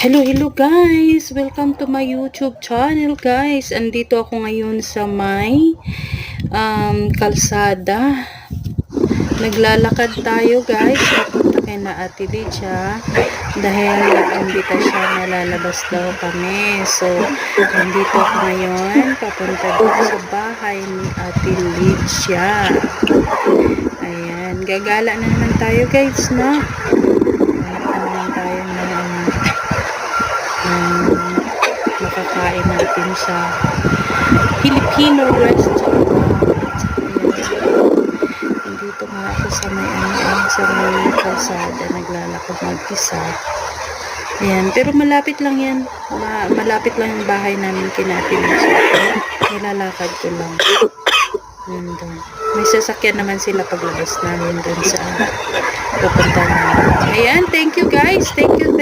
Hello guys! Welcome to my YouTube channel guys. Andito ako ngayon sa may kalsada. Naglalakad tayo guys. Papunta kay na Ate Lydia. Dahil nag-imbita siya na lalabas daw kami. So, andito ako ngayon. Papunta doon sa bahay ni Ate Lydia. Ayan. Gagala na naman tayo guys, no? Makakain natin sa Filipino restaurant. Dito nga ako sa may kalsada, naglalakad mag-isa. Ayan, pero malapit lang yan. Malapit lang yung bahay namin kinatin. Nilalakad ko lang. Yun doon. May sasakyan naman sila paglabas namin doon sa pupunta namin. Ayan, thank you guys. Thank you.